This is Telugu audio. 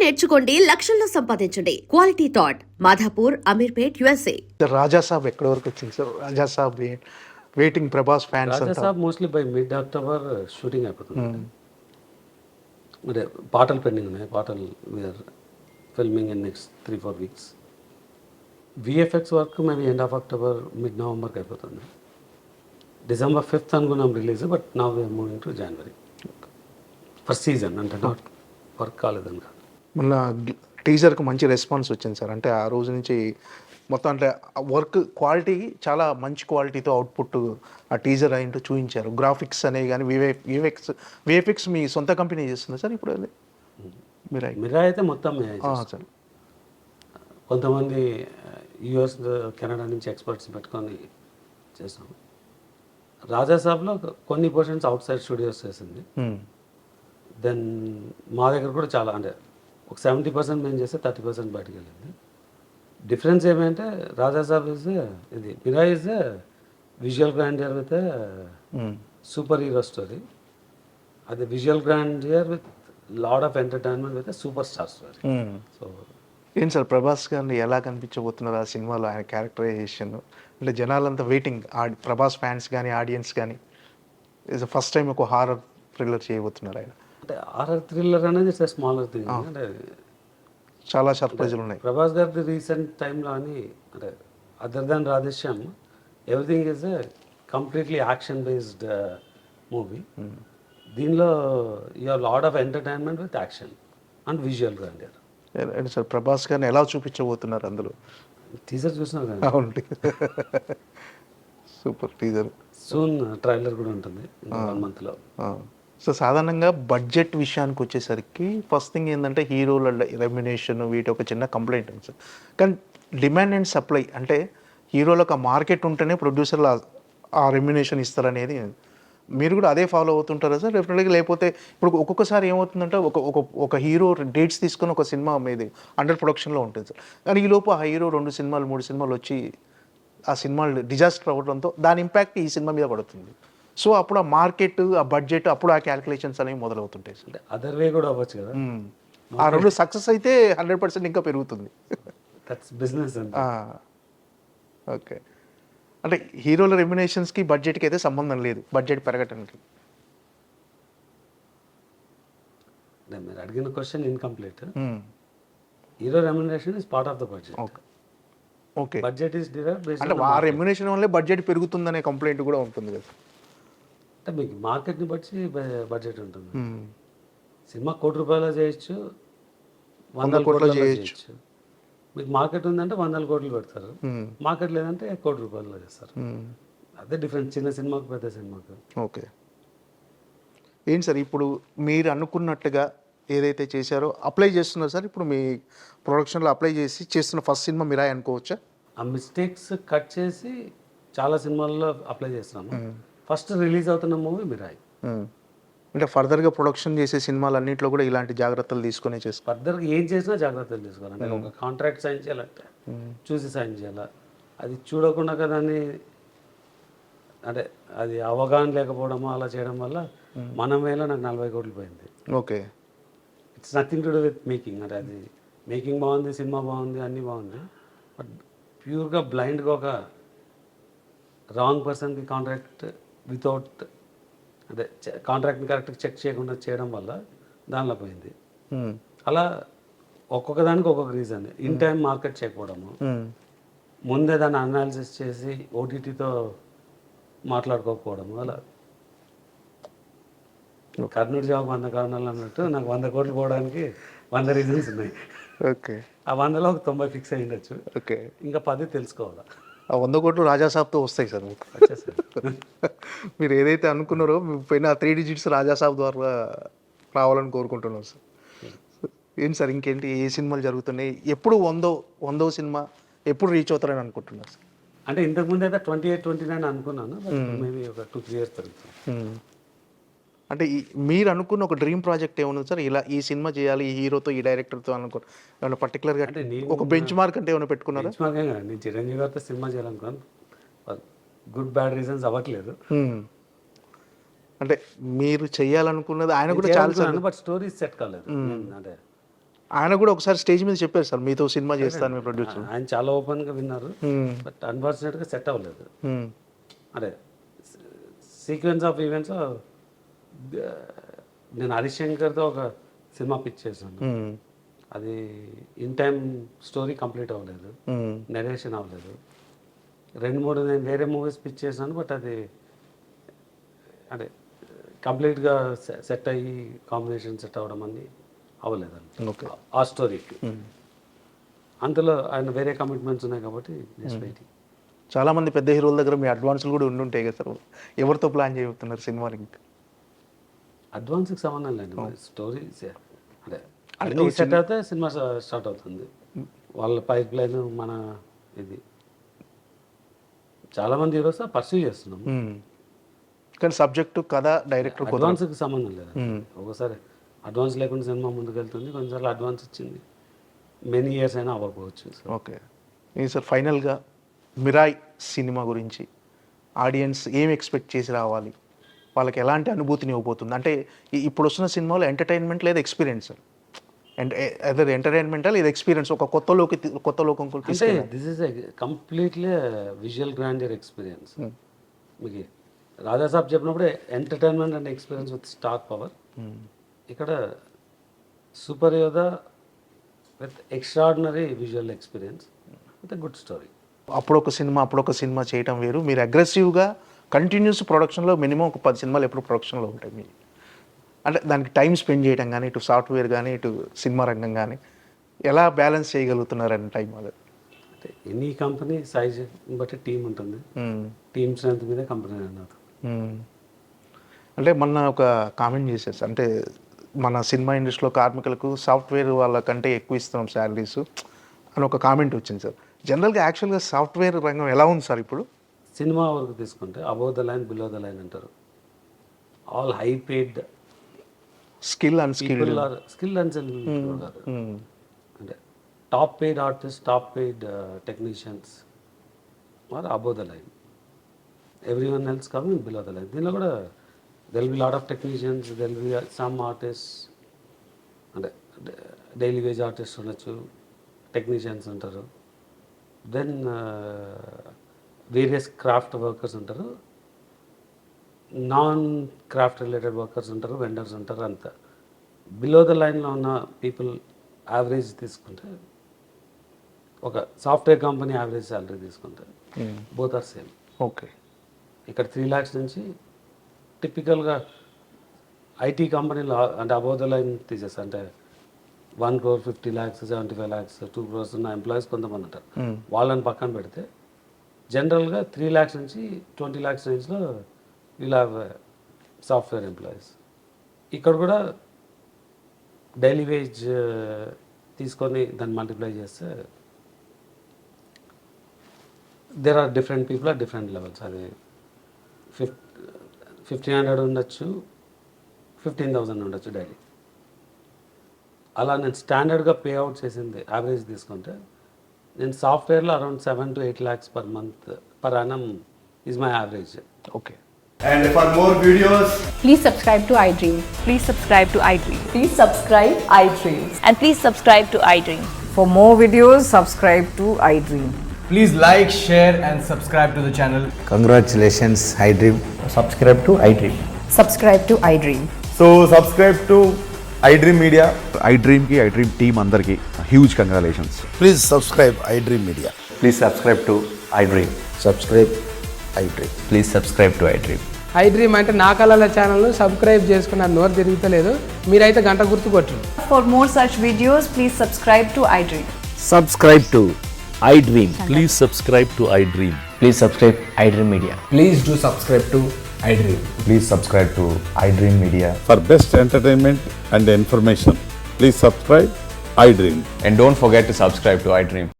నేర్చుకోండి, లక్షల్లో సంపాదించండి. Quality Thought Madhapur, Ameerpet, USA. Raja Saab ఎక్కడి వరకు వచ్చింది sir? Raja Saab waiting Prabhas fans Raja అంతా. Saab mostly by mid October shooting అయిపోతుంది. అంటే పాటలు పెండింగ్ ఉన్నాయి. పాటలు we're filming in next 3-4 weeks. VFX work maybe end of October mid నవంబర్కి అయిపోతుంది. December 5th అనుకున్నాం రిలీజ్, బట్ నా we're moving to January first season. అంటే నాట్ వర్క్ కాలేదని కాదు. మొన్న టీజర్కి మంచి రెస్పాన్స్ వచ్చింది సార్. అంటే ఆ రోజు నుంచి మొత్తం అంటే వర్క్ క్వాలిటీ చాలా మంచి క్వాలిటీతో అవుట్పుట్ ఆ టీజర్ అయింటూ చూపించారు. గ్రాఫిక్స్ అనేవి కానీ విఎఫ్ఎక్స్ మీ సొంత కంపెనీ చేస్తుంది సార్ ఇప్పుడు? అది మిరా అయితే మొత్తం సార్. కొంతమంది యుఎస్ కెనడా నుంచి ఎక్స్పర్ట్స్ పెట్టుకొని చేసాం. రాజాసాబ్లో కొన్ని పోర్షన్స్ అవుట్ సైడ్ స్టూడియోస్ చేసింది. దెన్ మా దగ్గర కూడా చాలా, అంటే ఒక 70% మేము చేస్తే 30% బయటకు వెళ్ళింది. డిఫరెన్స్ ఏమంటే రాజాసాబ్ ఇస్ ఇది, Mirai is visual grandeur with super hero story. అది visual grandeur with lot of entertainment with super star story. So ఏంటి సార్ ప్రభాస్ గారిని ఎలా కనిపించబోతున్నారు ఆ సినిమాలో? ఆయన క్యారెక్టరైజేషన్ అంటే జనాలంతా వెయిటింగ్, ప్రభాస్ ఫ్యాన్స్ కానీ ఆడియన్స్ కానీ. ఇస్ ఫస్ట్ టైం ఒక హారర్ థ్రిల్లర్ చేయబోతున్నారు ఆయన. అంటే హారర్ థ్రిల్లర్ అనేది ఇట్స్ స్మాలర్ థింగ్. అంటే చాలా సర్ప్రైజులు ఉన్నాయి ప్రభాస్ గారి రీసెంట్ టైంలో అని, అంటే other than Radhe Shyam everything is completely action based movie. దీనిలో you're lot of entertainment with action and visual grandeur. అంటే సార్ ప్రభాస్ గారిని ఎలా చూపించబోతున్నారు అందులో? టీజర్ చూసినారు కదా? అవునండి, సూపర్ టీజర్. సూన్ ట్రైలర్ కూడా ఉంటుంది 1 monthలో. సో సాధారణంగా బడ్జెట్ విషయానికి వచ్చేసరికి ఫస్ట్ థింగ్ ఏంటంటే హీరోల రెమ్యునేషన్ వీటి ఒక చిన్న కంప్లైంట్ ఉంది సార్. కానీ డిమాండ్ అండ్ సప్లై అంటే హీరోలకు ఆ మార్కెట్ ఉంటేనే ప్రొడ్యూసర్లు ఆ రెమ్యునేషన్ ఇస్తారనేది మీరు కూడా అదే ఫాలో అవుతుంటారా సార్ డెఫినెట్గా? లేకపోతే ఇప్పుడు ఒక్కొక్కసారి ఏమవుతుందంటే ఒక హీరో డేట్స్ తీసుకొని ఒక సినిమా మీది అండర్ ప్రొడక్షన్లో ఉంటుంది సార్. కానీ ఈ లోపు ఆ హీరో 2 సినిమాలు 3 సినిమాలు వచ్చి ఆ సినిమాలు డిజాస్టర్ అవ్వడంతో దాని ఇంపాక్ట్ ఈ సినిమా మీద పడుతుంది. సో అప్పుడు ఆ మార్కెట్, ఆ బడ్జెట్, అప్పుడు ఆ క్యాలిక్యులేషన్స్ అనేవి మొదలవుతుంటాయి సార్. అంటే అదర్ వే కూడా అవ్వచ్చు కదా. ఆ 2 సక్సెస్ అయితే 100% ఇంకా పెరుగుతుంది. That's business. ఓకే, అంటే హీరోల రెమ్యునేషన్స్కి బడ్జెట్కి అయితే సంబంధం లేదు, బడ్జెట్ పెరగటానికి. మీరు అడిగిన question incomplete. Hero remuneration is part of the budget. Okay, budget is derived based అంటే ఆ రెమ్యునేషన్ వల్లే బడ్జెట్ పెరుగుతుందనే కంప్లైంట్ కూడా ఉంటుంది కదా. అంటే మీకు మార్కెట్ని బట్టి బడ్జెట్ ఉంటుంది. సినిమా ₹1 చేయొచ్చు, 100 కోట్లు చేయొచ్చు. మీకు మార్కెట్ ఉందంటే 100 కోట్లు పెడతారు, మార్కెట్ లేదంటే ₹1 చేస్తారు. అదే డిఫరెన్స్ చిన్న సినిమాకు పెద్ద సినిమాకు. ఓకే, ఏంటి సార్ ఇప్పుడు మీరు అనుకున్నట్టుగా ఏదైతే చేశారో అప్లై చేస్తున్నారు సార్? ఇప్పుడు మీ ప్రొడక్షన్లో అప్లై చేసి చేస్తున్న ఫస్ట్ సినిమా మీరా అనుకోవచ్చా? ఆ మిస్టేక్స్ కట్ చేసి చాలా సినిమాల్లో అప్లై చేస్తున్నాము. ఫస్ట్ రిలీజ్ అవుతున్న మూవీ మిరాయి. అంటే ఫర్దర్గా ప్రొడక్షన్ చేసే సినిమాలన్నింటిలో కూడా ఇలాంటి జాగ్రత్తలు తీసుకునే చేస్తారు. ఫర్దర్గా ఏం చేసినా జాగ్రత్తలు తీసుకోవాలి. అంటే ఒక కాంట్రాక్ట్ సైన్ చేయాలంటే చూసి సైన్ చేయాలి. అది చూడకుండా దాన్ని, అంటే అది అవగాహన లేకపోవడమో అలా చేయడం వల్ల మన వేళ నాకు 40 కోట్లు పోయింది. Okay, it's nothing to do with making. అంటే అది మేకింగ్ బాగుంది, సినిమా బాగుంది, అన్నీ బాగుంది, బట్ ప్యూర్గా బ్లైండ్గా ఒక రాంగ్ పర్సన్కి కాంట్రాక్ట్ వితౌట్, అంటే కాంట్రాక్ట్ని కరెక్ట్గా చెక్ చేయకుండా చేయడం వల్ల దానిలో పోయింది. అలా ఒక్కొక్క దానికి ఒక్కొక్క రీజన్. ఇన్ టైం మార్కెట్ చేయకపోవడము, ముందే దాన్ని అనాలిసిస్ చేసి ఓటీటీతో మాట్లాడుకోకపోవడము, అలా కర్నూలు జాబ్ 100 కారణాలు అన్నట్టు నాకు 100 కోట్లు పోవడానికి 100 రీజన్స్ ఉన్నాయి. ఓకే, ఆ 100లో ఒక 90 ఫిక్స్ అయి ఉండొచ్చు. ఓకే, ఇంకా 10 తెలుసుకోవాలా. ఆ 100 కోట్లు రాజాసాబ్తో వస్తాయి సార్ మీకు. మీరు ఏదైతే అనుకున్నారో మీ పైన 3 digits రాజాసాబ్ ద్వారా రావాలని కోరుకుంటున్నాం సార్. ఏంటి సార్ ఇంకేంటి, ఏ సినిమాలు జరుగుతున్నాయి, ఎప్పుడు 100వ సినిమా ఎప్పుడు రీచ్ అవుతారని అనుకుంటున్నారు సార్? అంటే ఇంతకుముందు అయితే 28, 29 అనుకున్నాను, మేబీ ఒక 2-3 years జరుగుతుంది. అంటే మీరు అనుకున్న ఒక డ్రీమ్ ప్రాజెక్ట్ ఏమన్నా సార్? ఇలా ఈ సినిమా చేయాలి, ఈ హీరోతో, ఈ డైరెక్టర్తో అనుకో ఏమన్నా పర్టికులర్గా అంటే ఒక బెంచ్ మార్క్ అంటే ఏమైనా పెట్టుకున్నారా? బెంచ్ మార్క్ నేను చిరంజీవి గారితో సినిమా చేయాలనుకున్నాను, గుడ్ బ్యాడ్ రీజన్స్ అవ్వట్లేదు. అంటే మీరు చెయ్యాలనుకున్నది ఆయన కూడా చాలా, బట్ స్టోరీ సెట్ కాలేదు. అంటే ఆయన కూడా ఒకసారి స్టేజ్ మీద చెప్పారు సార్ మీతో సినిమా చేస్తాను మీ ప్రొడ్యూసర్. ఆయన చాలా ఓపెన్గా విన్నారు, బట్ అన్ఫార్చునేట్గా సెట్ అవ్వలేదు. అదే సీక్వెన్స్ ఆఫ్ ఈవెంట్స్ నేను హరిశంకర్తో ఒక సినిమా పిచ్ చేశాను. అది ఇన్ టైం స్టోరీ కంప్లీట్ అవ్వలేదు, నెరేషన్ అవ్వలేదు. 2-3 నేను వేరే మూవీస్ పిచ్ చేశాను, బట్ అది అంటే కంప్లీట్గా సెట్ అయ్యి కాంబినేషన్ సెట్ అవ్వడం అని అవ్వలేదండి ఆ స్టోరీకి. అంతలో ఆయన వేరే కమిట్మెంట్స్ ఉన్నాయి కాబట్టి జస్ట్ వెయిటింగ్. చాలా మంది పెద్ద హీరోల దగ్గర మీ అడ్వాన్సులు కూడా ఉండుంటాయి కదా సార్, ఎవరితో ప్లాన్ చేయబోతున్నారు సినిమా ఇంకా? అడ్వాన్స్కి సంబంధం లేదు, స్టోరీ అంటే అన్ని సెట్ అయితే సినిమా స్టార్ట్ అవుతుంది. వాళ్ళ పైప్ లైన్ మన ఇది చాలా మంది హీరోస్ పర్సూ చేస్తున్నాం, కానీ సబ్జెక్టు కథ డైరెక్టర్ అడ్వాన్స్కి సంబంధం లేదు. ఒకసారి అడ్వాన్స్ లేకుండా సినిమా ముందుకు వెళ్తుంది, కొన్నిసార్లు అడ్వాన్స్ ఇచ్చింది మెనీ ఇయర్స్ అయినా అవ్వకపోవచ్చు. ఓకే సార్, ఫైనల్గా మిరాయ్ సినిమా గురించి ఆడియన్స్ ఏం ఎక్స్పెక్ట్ చేసి రావాలి, వాళ్ళకి ఎలాంటి అనుభూతిని ఇవ్వబోతుంది? అంటే ఇప్పుడు వస్తున్న సినిమాలో ఎంటర్టైన్మెంట్ లేదా ఎక్స్పీరియన్స్, అండ్ అదర్ ఎంటర్టైన్మెంటల్ ఇది ఎక్స్పీరియన్స్, ఒక కొత్త లోకం అంటే this is completely visual grandeur experience. మీకు రాజాసాబ్ చెప్పినప్పుడు entertainment and experience with star power, ఇక్కడ super yodha with extraordinary visual experience with good story. అప్పుడొక సినిమా చేయటం వేరు, మీరు అగ్రెసివ్గా కంటిన్యూస్ ప్రొడక్షన్లో మినిమం ఒక 10 సినిమాలు ఎప్పుడు ప్రొడక్షన్లో ఉంటాయి మీరు. అంటే దానికి టైం స్పెండ్ చేయడం కానీ, ఇటు సాఫ్ట్వేర్ కానీ, ఇటు సినిమా రంగం కానీ ఎలా బ్యాలెన్స్ చేయగలుగుతున్నారని టైం? అది అంటే ఎనీ కంపెనీ సైజ్ బట్టి టీం ఉంటుంది, టీమ్ స్ట్రెంత్ మీద కంపెనీ రన్ అవుతుంది. అంటే మొన్న ఒక కామెంట్ చేశారు సార్, అంటే మన సినిమా ఇండస్ట్రీలో కార్మికులకు సాఫ్ట్వేర్ వాళ్ళకంటే ఎక్కువ ఇస్తున్నాం శాలరీస్ అని ఒక కామెంట్ వచ్చింది సార్. జనరల్గా యాక్చువల్గా సాఫ్ట్వేర్ రంగం ఎలా ఉంది సార్ ఇప్పుడు? సినిమా వరకు తీసుకుంటే above the line below the line అంటారు. All high paid skill and అంటే top paid artist, top paid technicians are above the line, everyone else coming below the line. దీనిలో కూడా they'll be lot of technicians, they'll be some artist, అంటే డైలీ వేజ్ ఆర్టిస్ట్ ఉండొచ్చు, టెక్నీషియన్స్ ఉంటారు, దెన్ వేరియస్ క్రాఫ్ట్ వర్కర్స్ ఉంటారు, నాన్ క్రాఫ్ట్ రిలేటెడ్ వర్కర్స్ ఉంటారు, వెండర్స్ ఉంటారు. అంతా బిలో ద లైన్లో ఉన్న పీపుల్ యావరేజ్ తీసుకుంటే, ఒక సాఫ్ట్వేర్ కంపెనీ యావరేజ్ శాలరీ తీసుకుంటే బోత్ ఆర్ సేమ్. ఓకే, ఇక్కడ 3 lakhs నుంచి టిపికల్గా ఐటీ కంపెనీలో అంటే అబోవ్ ద లైన్ తీసేసి అంటే 1 crore 50 lakhs, 75 lakhs, 2 crores ఉన్న ఎంప్లాయీస్ కొంతమంది ఉంటారు. వాళ్ళని పక్కన పెడితే జనరల్గా 3 lakhs నుంచి 20 lakhs రేంజ్లో వీల్ హ్యావ్ సాఫ్ట్వేర్ ఎంప్లాయీస్. ఇక్కడ కూడా డైలీ వేజ్ తీసుకొని దాన్ని మల్టిప్లై చేస్తే there are different people are different levels. అది 1500 ఉండొచ్చు, 15,000 ఉండొచ్చు డైలీ. అలా నేను స్టాండర్డ్గా పే అవుట్ చేసింది యావరేజ్ తీసుకుంటే, నేను సాఫ్ట్వేర్లో around 7 to 8 lakhs per month per annum is my average. Okay. And for more videos, Please subscribe to iDream. Please subscribe to iDream. Please subscribe iDream. And please subscribe to iDream. For more videos, subscribe to iDream. please like, share and subscribe to the channel. Congratulations, iDream. Subscribe to iDream. Subscribe to iDream. So subscribe to iDream Media. iDream ki iDream team andarki huge congratulations. Please subscribe iDream Media. Please subscribe to iDream. Subscribe iDream. Please subscribe to iDream. iDream అంటే నా కళల ఛానల్ సబ్స్క్రైబ్ చేసుకున్న నోరు తిరుగుతలేదు, మీరైతే గంట గుర్తు కొట్టండి. For more such videos, please subscribe to iDream. Subscribe to iDream. Please subscribe to iDream. Please subscribe iDream Media. Please do subscribe to iDream. Please subscribe to iDream Media. For best entertainment and information, please subscribe iDream. And don't forget to subscribe to iDream.